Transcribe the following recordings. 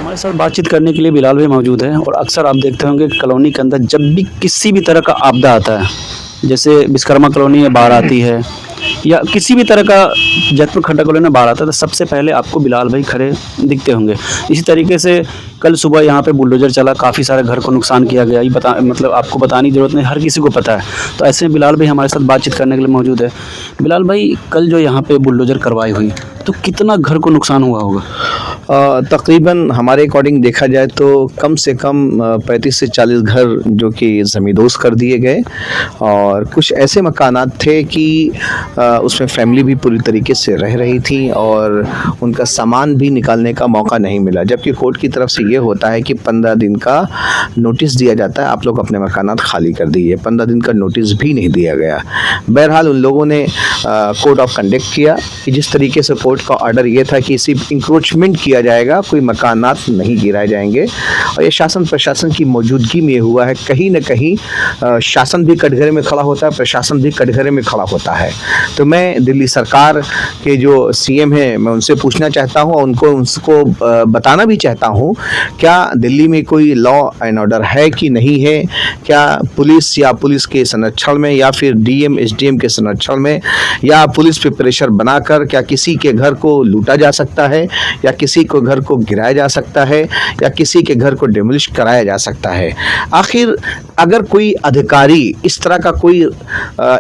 हमारे साथ बातचीत करने के लिए बिलाल भाई मौजूद हैं और अक्सर आप देखते होंगे कॉलोनी के अंदर जब भी किसी भी तरह का आपदा आता है, जैसे विश्वकर्मा कॉलोनी में बाढ़ आती है या किसी भी तरह का जयपुर खड्डा कॉलोनी में बाढ़ आता है, तो सबसे पहले आपको बिलाल भाई खड़े दिखते होंगे। इसी तरीके से कल सुबह यहाँ पे बुलडोजर चला, काफ़ी सारे घर को नुकसान किया गया। ये मतलब आपको बताने की ज़रूरत नहीं, हर किसी को पता है। तो ऐसे में बिलाल भाई हमारे साथ बातचीत करने के लिए मौजूद है। बिलाल भाई, कल जो यहाँ पे बुलडोजर कार्रवाई हुई तो कितना घर को नुकसान हुआ होगा? तकरीबन हमारे अकॉर्डिंग देखा जाए तो कम से कम 35 से 40 घर जो कि ज़मींदोज़ कर दिए गए और कुछ ऐसे मकानात थे कि उसमें फैमिली भी पूरी तरीके से रह रही थी और उनका सामान भी निकालने का मौका नहीं मिला। जबकि कोर्ट की तरफ से ये होता है कि 15 दिन का नोटिस दिया जाता है, आप लोग अपने मकानात खाली कर दीजिए। 15 दिन का नोटिस भी नहीं दिया गया। बहरहाल उन लोगों ने कोड ऑफ कंडक्ट किया कि जिस तरीके से कोर्ट का ऑर्डर ये था कि इसी इंक्रोचमेंट किया जाएगा, कोई मकानात नहीं गिराए जाएंगे। और ये शासन प्रशासन की मौजूदगी में हुआ है। कहीं न कहीं शासन भी कटघरे में खड़ा होता है, प्रशासन भी कटघरे में खड़ा होता है। तो मैं दिल्ली सरकार के जो सीएम हैं, मैं उनसे पूछना चाहता हूँ और उसको बताना भी चाहता हूँ, क्या दिल्ली में कोई लॉ एंड ऑर्डर है कि नहीं है? क्या पुलिस या पुलिस के संरक्षण में या फिर डीएम एसडीएम के संरक्षण में या पुलिस पे प्रेशर बनाकर क्या किसी के घर को लूटा जा सकता है या किसी को घर को गिराया जा सकता है या किसी के घर को डेमोलिश कराया जा सकता है? आखिर अगर कोई अधिकारी इस तरह का कोई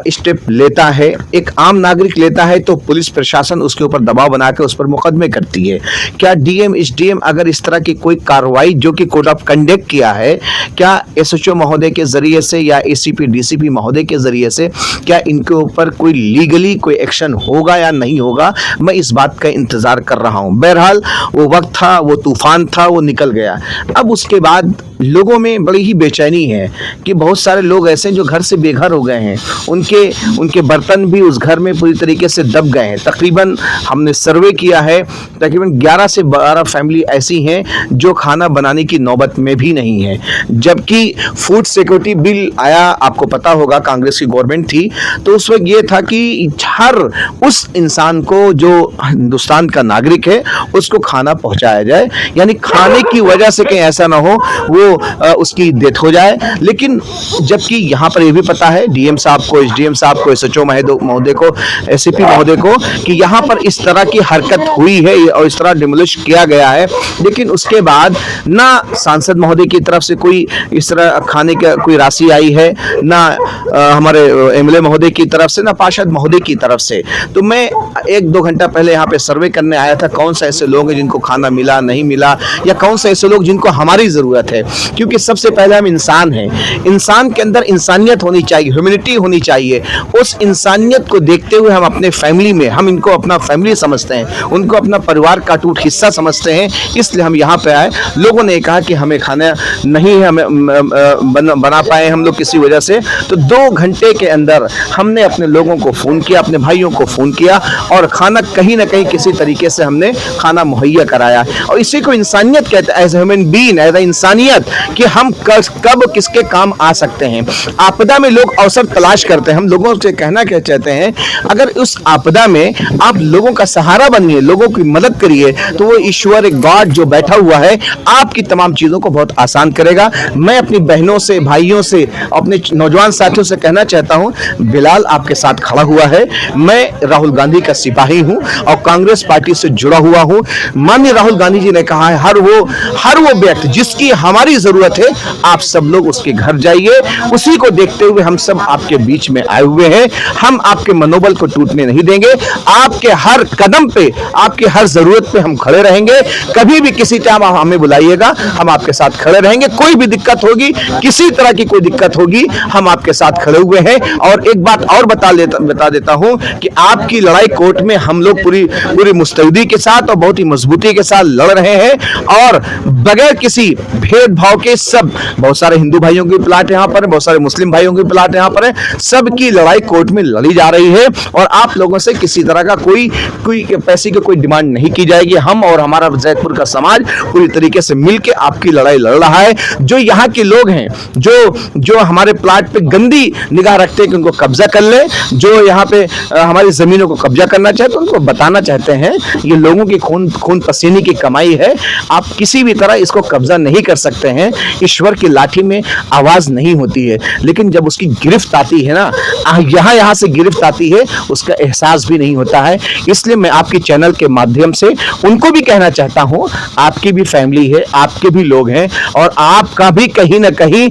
स्टेप लेता है, एक आम नागरिक लेता है, तो पुलिस प्रशासन उसके ऊपर दबाव बनाकर उस पर मुकदमे करती है। क्या डीएम एसडीएम अगर इस तरह की कोई कार्रवाई जो कि कोड ऑफ कंडक्ट किया है, क्या एसएचओ महोदय के जरिए से या एसीपी डीसीपी महोदय के जरिए से क्या इनके ऊपर कोई लीगली कोई एक्शन होगा या नहीं होगा? मैं इस बात का इंतजार कर रहा हूं। बहरहाल वो वक्त था, वो तूफान था, वो निकल गया। अब उसके बाद लोगों में बड़ी ही बेचैनी है कि बहुत सारे लोग ऐसे हैं जो घर से बेघर हो गए हैं। उनके बर्तन भी उस घर में पूरी तरीके से दब गए हैं। तकरीबन हमने सर्वे किया है, तकरीबन 11 से 12 फैमिली ऐसी हैं जो खाना बनाने की नौबत में भी नहीं है। जबकि फूड सिक्योरिटी बिल आया, आपको पता होगा, कांग्रेस की गवर्नमेंट थी, तो उस वक्त ये था कि हर उस इंसान को जो हिंदुस्तान का नागरिक है उसको खाना पहुंचाया जाए, यानी खाने की वजह से कहीं ऐसा ना हो वो उसकी डेथ हो जाए। लेकिन जबकि यहाँ पर ये भी पता है डीएम साहब को, एसडीएम साहब को, एसएचओ महोदय को, एसीपी महोदय को कि यहाँ पर इस तरह की हरकत हुई है और इस तरह डिमोलिश किया गया है, लेकिन उसके बाद ना सांसद महोदय की तरफ से कोई इस तरह खाने का कोई राशि आई है, ना हमारे एमएलए महोदय की तरफ से, ना पार्षद महोदय की तरफ से। तो मैं 1-2 घंटा पहले यहाँ पे सर्वे करने आया था, कौन सा ऐसे लोग हैं जिनको खाना मिला नहीं मिला, या कौन से ऐसे लोग जिनको हमारी ज़रूरत है। क्योंकि सबसे पहले हम इंसान हैं, इंसान के अंदर इंसानियत होनी चाहिए, ह्यूमैनिटी होनी चाहिए। उस इंसानियत को देखते हुए हम अपने फैमिली में, हम इनको अपना फैमिली समझते हैं, उनको अपना परिवार का टूट हिस्सा समझते हैं, इसलिए हम यहाँ पे आए। लोगों ने कहा कि हमें खाना नहीं है, हमें बना पाए हम लोग किसी वजह से, तो 2 घंटे के अंदर हमने अपने लोगों को फ़ोन किया, अपने भाइयों को फ़ोन किया और खाना कहीं ना कहीं किसी तरीके से हमने खाना मुहैया कराया। और इसी को इंसानियत कहते हैं, एज ह्यूमन बीइंग, एज इंसानियत, कि हम कब किसके काम आ सकते हैं। आपदा में लोग अवसर तलाश करते हैं। हम लोगों से कहना क्या चाहते हैं, अगर उस आपदा में आप लोगों का सहारा बनिए, लोगों की मदद करिए, तो वो ईश्वर, एक गॉड जो बैठा हुआ है, आपकी तमाम चीज़ों को बहुत आसान करेगा। मैं अपनी बहनों से, भाइयों से, अपने नौजवान साथियों से कहना चाहता हूं, बिलाल आपके साथ खड़ा हुआ है। मैं राहुल गांधी का सिपाही हूं और कांग्रेस पार्टी से जुड़ा हुआ हूं। माननीय राहुल गांधी जी ने कहा है, हर वो व्यक्ति जिसकी हमारी जरूरत है, आप सब लोग उसके घर जाइए। उसी को देखते हुए हम सब आपके बीच में आए हुए हैं। हम आपके मनोबल को टूटने नहीं देंगे। आपके हर कदम पे, आपकी हर जरूरत पे हम खड़े रहेंगे। कभी भी किसी टाइम आप हमें बुलाइएगा, हम आपके साथ खड़े रहेंगे। कोई भी दिक्कत होगी, किसी तरह की कोई दिक्कत होगी, हम आपके साथ खड़े हुए हैं। और एक बात और बता देता हूं कि आपकी लड़ाई कोर्ट में हम लोग पूरी मुस्तैदी के साथ और बहुत ही मजबूती के साथ लड़ रहे हैं और बगैर किसी भेदभाव भाव के सब, बहुत सारे हिंदू भाइयों के प्लाट यहाँ पर है, बहुत सारे मुस्लिम भाइयों के प्लाट यहाँ पर है, सबकी लड़ाई कोर्ट में लड़ी जा रही है और आप लोगों से किसी तरह का कोई पैसे की कोई डिमांड नहीं की जाएगी। हम और हमारा जैतपुर का समाज पूरी तरीके से मिलकर आपकी लड़ाई लड़ रहा है। जो यहाँ के लोग हैं जो हमारे प्लाट पे गंदी निगाह रखते हैं कि उनको कब्जा कर ले, जो यहाँ पे हमारी जमीनों को कब्जा करना चाहते हैं, उनको बताना चाहते हैं ये लोगों की खून पसीने की कमाई है, आप किसी भी तरह इसको कब्जा नहीं कर सकते हैं। ईश्वर की लाठी में आवाज नहीं होती है, लेकिन जब उसकी गिरफ्त आती है ना, यहाँ से गिरफ्त आती है, उसका एहसास भी नहीं होता है। इसलिए मैं आपके चैनल के माध्यम से उनको भी कहना चाहता हूं, आपकी भी फैमिली है, आपके भी लोग हैं और आपका भी कहीं ना कहीं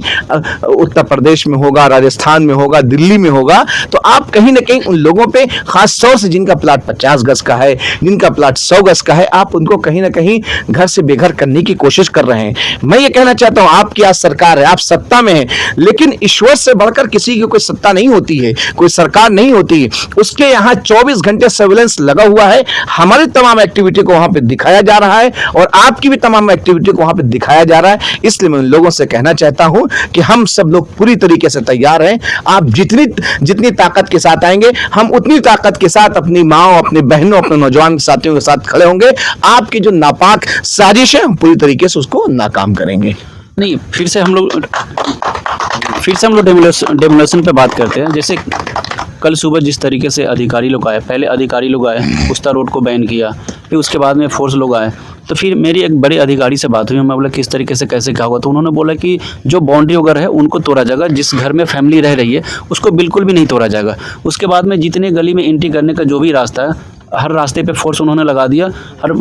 उत्तर प्रदेश में होगा, राजस्थान में होगा, दिल्ली में होगा, तो आप कहीं ना कहीं उन लोगों पे, खास तौर से जिनका प्लाट 50 गज का है, जिनका प्लाट 100 गज का है, आप उनको कहीं ना कहीं घर से बेघर करने की कोशिश कर रहे हैं। मैं ये कहना चाहता हूं, आपकी आज सरकार है, आप सत्ता में हैं, लेकिन ईश्वर से बढ़कर किसी की कोई सत्ता नहीं होती है, कोई सरकार नहीं होती है। उसके यहाँ 24 घंटे सर्विलेंस लगा हुआ है, हमारी तमाम एक्टिविटी को वहां पे दिखाया जा रहा है और आपकी भी तमाम एक्टिविटी को वहां पे दिखाया जा रहा है। इसलिए मैं उन लोगों से कहना चाहता हूं कि हम सब लोग पूरी तरीके से तैयार हैं। आप जितनी ताकत के साथ आएंगे, हम उतनी ताकत के साथ अपनी माओ, अपनी बहनों, अपने नौजवान साथियों के साथ खड़े होंगे। आपकी जो नापाक साजिश है, हम पूरी तरीके से उसको नाकाम करेंगे। नहीं, फिर से हम लोग डेमोलेशन पे बात करते हैं। जैसे कल सुबह जिस तरीके से अधिकारी लोग आए, पहले अधिकारी लोग आए, पुस्ता रोड को बैन किया, फिर उसके बाद में फोर्स लोग आए, तो फिर मेरी एक बड़े अधिकारी से बात हुई। मैं बोला किस तरीके से कैसे क्या हुआ, तो उन्होंने बोला कि जो बाउंड्री वगैरह है उनको तोड़ा जाएगा, जिस घर में फैमिली रह रही है उसको बिल्कुल भी नहीं तोड़ा जाएगा। उसके बाद में जितने गली में एंट्री करने का जो भी रास्ता है, हर रास्ते पे फोर्स उन्होंने लगा दिया। हर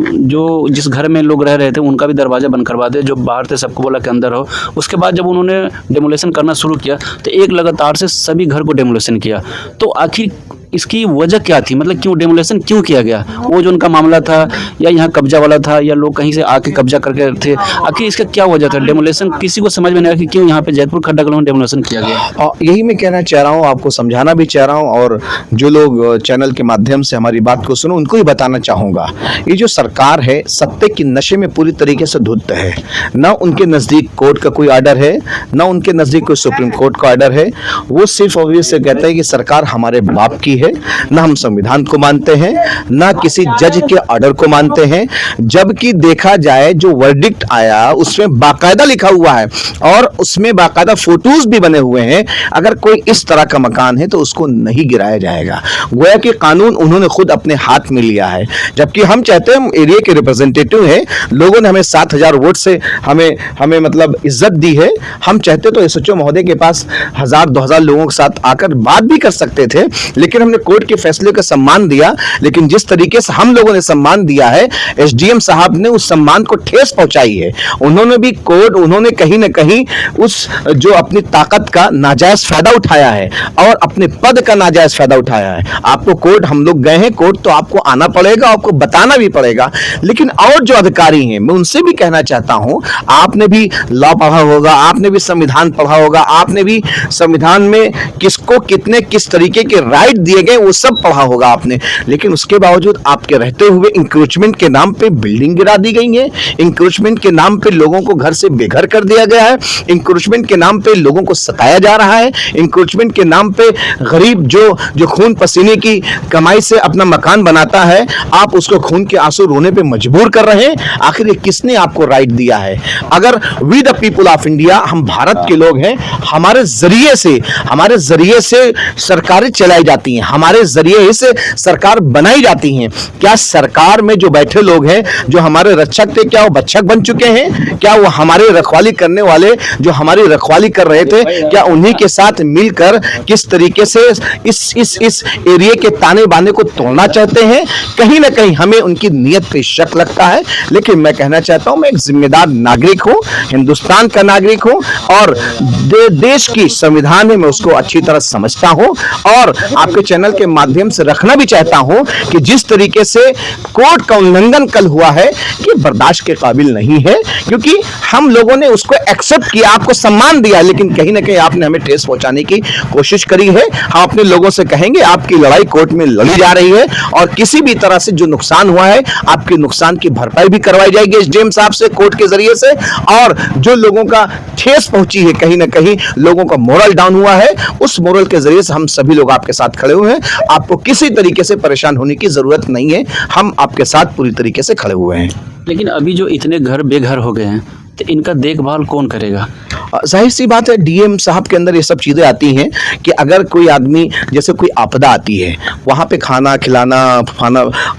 जिस घर में लोग रह रहे थे उनका भी दरवाज़ा बंद करवा दिया, जो बाहर थे सबको बोला कि अंदर हो। उसके बाद जब उन्होंने डेमोलेशन करना शुरू किया तो एक लगातार से सभी घर को डेमोलेशन किया। तो आखिर इसकी वजह क्या थी, मतलब क्यों डेमोलेशन क्यों किया गया? वो जो उनका मामला था या यहाँ कब्जा वाला था या लोग कहीं से आके कब्जा करके थे, आखिर इसका क्या वजह था? डेमोलेशन किसी को समझ में नहीं आया कि क्यों यहाँ पे जैतपुर खड्डा कॉलोनी डेमोलेशन किया गया। और यही मैं कहना चाह रहा हूँ, आपको समझाना भी चाह रहा हूँ और जो लोग चैनल के माध्यम से हमारी बात को सुनो उनको ही बताना चाहूँगा। ये जो सरकार है सत्ते की नशे में पूरी तरीके से धुत है। ना उनके नज़दीक कोर्ट का कोई आर्डर है, ना उनके नज़दीक कोई सुप्रीम कोर्ट का आर्डर है। वो सिर्फ ऑब्वियस से कहते हैं कि सरकार हमारे बाप की है, ना हम संविधान को मानते हैं, ना किसी जज के ऑर्डर को मानते हैं। जबकि देखा जाए जो वर्डिक्ट आया उसमें बाकायदा लिखा हुआ है और उसमें बाकायदा फोटोज भी बने हुए हैं, अगर कोई इस तरह का मकान है तो उसको नहीं गिराया जाएगा। गोया कि कानून उन्होंने खुद अपने हाथ में लिया है। जबकि हम चाहते हैं, हम एरिया के रिप्रेजेंटेटिव हैं, लोगों ने हमें 7,000 वोट से हमें मतलब इज्जत दी है। हम चाहते तो एसएचओ महोदय के पास 1,000-2,000 लोगों के साथ आकर बात भी कर सकते थे, लेकिन हमने कोर्ट के फैसले का सम्मान दिया। लेकिन जिस तरीके से हम लोगों ने सम्मान दिया है, एसडीएम साहब ने उस सम्मान को ठेस पहुंचाई है। उन्होंने कहीं ना कहीं उस जो अपनी ताकत का नाजायज फायदा उठाया है और अपने पद का नाजायज फायदा उठाया है। आपको कोर्ट, हम लोग गए हैं कोर्ट, तो आपको आना पड़ेगा, आपको बताना भी पड़ेगा। लेकिन और जो अधिकारी हैं, मैं उनसे भी कहना चाहता हूं, आपने भी लॉ पढ़ा होगा, आपने भी संविधान पढ़ा होगा, आपने भी संविधान में किसको कितने किस तरीके के राइट दिए गए वो सब पढ़ा होगा आपने। लेकिन उसके बावजूद आपके रहते हुए इंक्रोचमेंट के नाम पे बिल्डिंग गिरा दी गई है, इंक्रोचमेंट के नाम पे लोगों को घर से बेघर कर दिया गया है, इंक्रोचमेंट के नाम पे लोगों को सताया जा रहा है, इंक्रोचमेंट के नाम पे गरीब जो खून पसीने की कमाई से अपना मकान बनाता है, आप उसको खून के आंसू रोने पे मजबूर कर रहे हैं। आखिर ये किसने आपको राइट दिया है? अगर we the people of India, हम भारत के लोग हैं, हमारे जरिए से सरकारें चलाई जाती हैं, हमारे जरिए से सरकार बनाई जाती हैं। क्या सरकार में जो बैठे लोग हैं, जो हमारे रक्षक थे, क्या वो भक्षक बन चुके हैं? क्या वो हमारे रखवाली करने वाले जो हमारी रखवाली कर रहे थे, क्या उन्हीं के साथ मिलकर किस तरीके से इस एरिया के ताने बाने को तोड़ना चाहते हैं? कहीं ना कहीं हमें उनकी नीयत पे शक लगता है। लेकिन मैं कहना चाहता हूं, मैं एक जिम्मेदार नागरिक हूं, हिंदुस्तान का नागरिक हूं और देश की संविधान में मैं उसको अच्छी तरह समझता हूं और आपके चैनल के माध्यम से रखना भी चाहता हूं कि जिस तरीके से कोर्ट का उल्लंघन कल हुआ है कि बर्दाश्त के काबिल नहीं है, क्योंकि हम लोगों ने उसको एक्सेप्ट किया, आपको सम्मान दिया, लेकिन कहीं ना कहीं आपने हमें ठेस पहुंचाने की कोशिश करी है। हम अपने लोगों से कहेंगे आपकी लड़ाई कोर्ट में लड़ी जा रही है और किसी भी तरह से जो नुकसान हुआ है आपके नुकसान की भरपाई भी करवाई जाएगी एसडीएम साहब से कोर्ट के जरिए से। और जो लोगों का ठेस पहुंची है, कहीं ना कहीं लोगों का मोरल डाउन हुआ है, उस मोरल के जरिए से हम सभी लोग आपके साथ खड़े हुए हैं। आपको किसी तरीके से परेशान होने की जरूरत नहीं है, हम आपके साथ पूरी तरीके से खड़े हुए हैं। लेकिन अभी जो इतने घर बेघर हो गए हैं तो इनका देखभाल कौन करेगा? जाहिर सी बात है, डीएम साहब के अंदर ये सब चीज़ें आती हैं कि अगर कोई आदमी, जैसे कोई आपदा आती है, वहाँ पे खाना खिलाना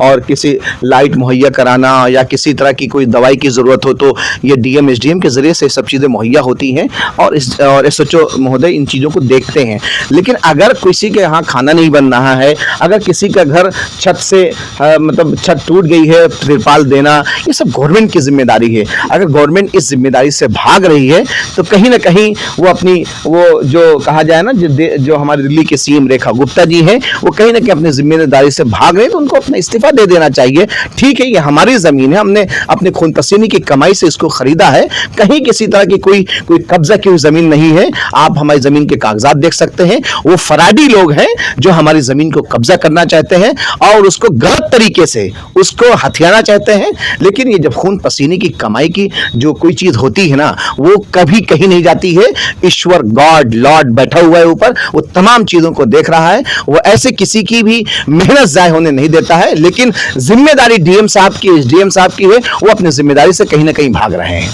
और किसी लाइट मुहैया कराना या किसी तरह की कोई दवाई की ज़रूरत हो तो ये डीएम एसडीएम के ज़रिए से सब चीज़ें मुहैया होती हैं और एसएचओ महोदय इन चीज़ों को देखते हैं। लेकिन अगर किसी के यहाँ खाना नहीं बन रहा है, अगर किसी का घर छत से मतलब छत टूट गई है, तिरपाल देना, ये सब गवर्नमेंट की जिम्मेदारी है। अगर गवर्नमेंट इस जिम्मेदारी से भाग रही है तो कहीं ना कहीं वो अपनी, वो जो कहा जाए ना, जो हमारे दिल्ली के सीएम रेखा गुप्ता जी हैं, वो कहीं ना कहीं अपनी जिम्मेदारी से भाग रहे हैं, तो उनको अपना इस्तीफा दे देना चाहिए। ठीक है, ये हमारी जमीन है, हमने अपने खून पसीने की कमाई से इसको खरीदा है, कहीं किसी तरह की कोई कब्जा की हुई जमीन नहीं है। आप हमारी जमीन के कागजात देख सकते हैं, वो फराडी लोग हैं जो हमारी जमीन को कब्जा करना चाहते हैं और उसको गलत तरीके से उसको हथियाना चाहते हैं। लेकिन ये जब खून पसीने की कमाई की जो कोई चीज होती है ना, वो कभी कहीं नहीं जाती है। ईश्वर, गॉड, लॉर्ड बैठा हुआ है ऊपर, वो तमाम चीजों को देख रहा है, वो ऐसे किसी की भी मेहनत जाय होने नहीं देता है। लेकिन जिम्मेदारी डीएम साहब की, एसडीएम साहब की है, वो अपनी जिम्मेदारी से कहीं ना कहीं भाग रहे हैं।